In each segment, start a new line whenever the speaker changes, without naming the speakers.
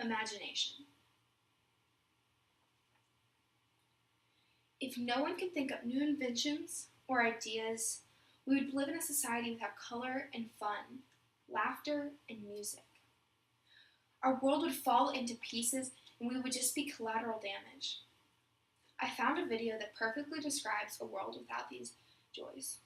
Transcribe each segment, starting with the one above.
Imagination. If no one could think up new inventions or ideas, we would live in a society without color and fun, laughter and music. Our world would fall into pieces and we would just be collateral damage. I found a video that perfectly describes a world without these joys.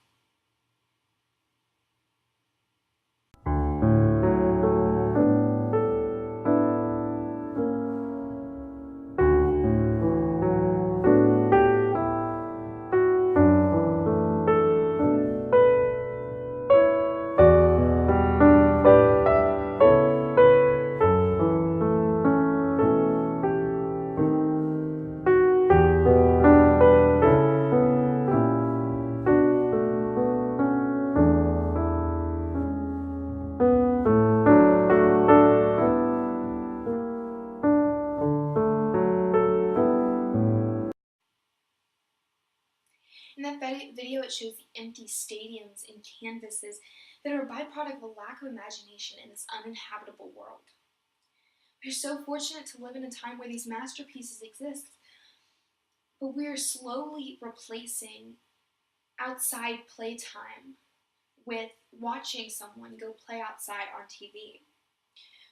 In that video, it shows the empty stadiums and canvases that are a byproduct of a lack of imagination in this uninhabitable world. We're so fortunate to live in a time where these masterpieces exist, but we are slowly replacing outside playtime with watching someone go play outside on TV.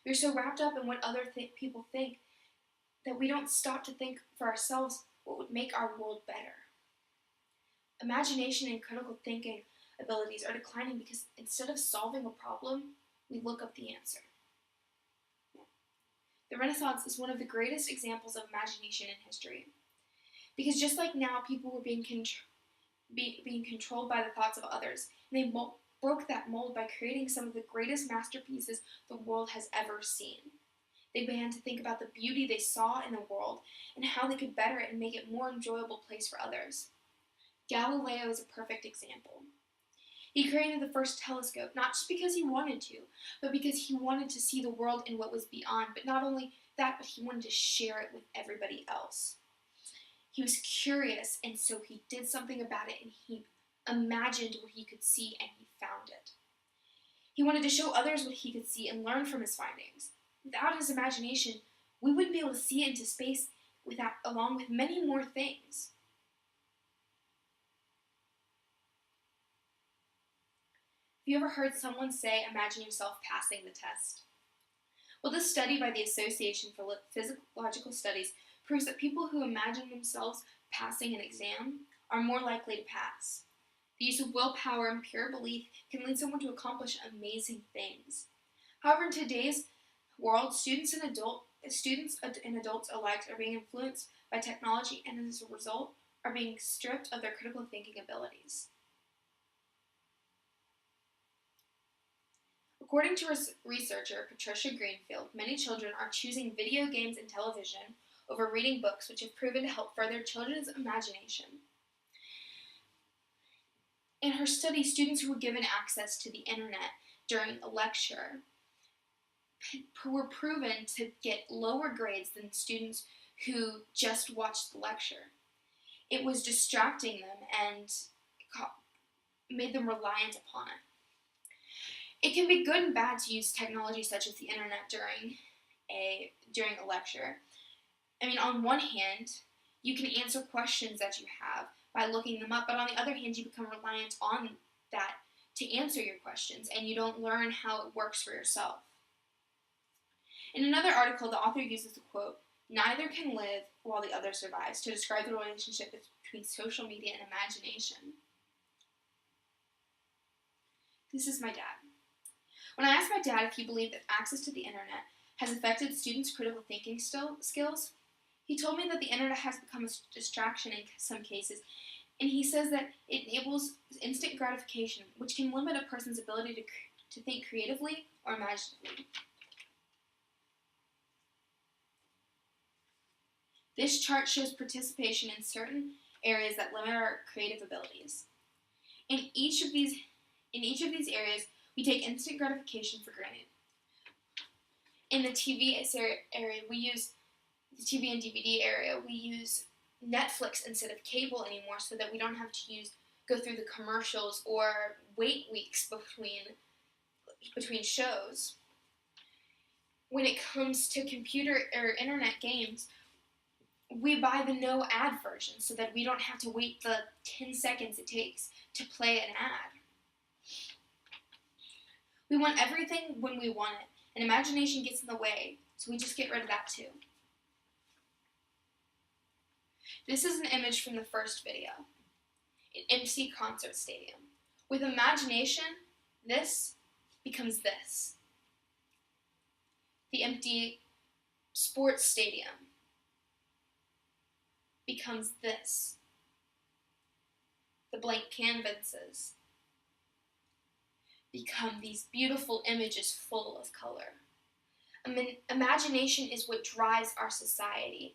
We're so wrapped up in what other people think that we don't stop to think for ourselves what would make our world better. Imagination and critical thinking abilities are declining because instead of solving a problem, we look up the answer. The Renaissance is one of the greatest examples of imagination in history. Because just like now, people were being controlled by the thoughts of others, and they broke that mold by creating some of the greatest masterpieces the world has ever seen. They began to think about the beauty they saw in the world and how they could better it and make it a more enjoyable place for others. Galileo is a perfect example. He created the first telescope, not just because he wanted to, but because he wanted to see the world and what was beyond. But not only that, but he wanted to share it with everybody else. He was curious, and so he did something about it, and he imagined what he could see, and he found it. He wanted to show others what he could see and learn from his findings. Without his imagination, we wouldn't be able to see into space along with many more things. Have you ever heard someone say, imagine yourself passing the test? Well, this study by the Association for Physiological Studies proves that people who imagine themselves passing an exam are more likely to pass. The use of willpower and pure belief can lead someone to accomplish amazing things. However, in today's world, students and adults alike are being influenced by technology and as a result are being stripped of their critical thinking abilities. According to researcher Patricia Greenfield, many children are choosing video games and television over reading books, which have proven to help further children's imagination. In her study, students who were given access to the internet during a lecture were proven to get lower grades than students who just watched the lecture. It was distracting them and made them reliant upon it. It can be good and bad to use technology such as the internet during a lecture. I mean, on one hand, you can answer questions that you have by looking them up, but on the other hand, you become reliant on that to answer your questions, and you don't learn how it works for yourself. In another article, the author uses the quote, "Neither can live while the other survives," to describe the relationship between social media and imagination. This is my dad. When I asked my dad if he believed that access to the internet has affected students' critical thinking skills, he told me that the internet has become a distraction in some cases, and he says that it enables instant gratification, which can limit a person's ability to think creatively or imaginatively. This chart shows participation in certain areas that limit our creative abilities. In each of these areas, we take instant gratification for granted. In the TV area, we use the TV and DVD area. We use Netflix instead of cable anymore, so that we don't have to go through the commercials or wait weeks between shows. when it comes to computer or internet games, we buy the no ad version so that we don't have to wait the 10 seconds it takes to play an ad. We want everything when we want it, and imagination gets in the way, so we just get rid of that too. This is an image from the first video, an empty concert stadium. With imagination, this becomes this. The empty sports stadium becomes this. The blank canvases become these beautiful images full of color. Imagination is what drives our society,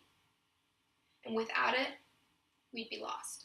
and without it, we'd be lost.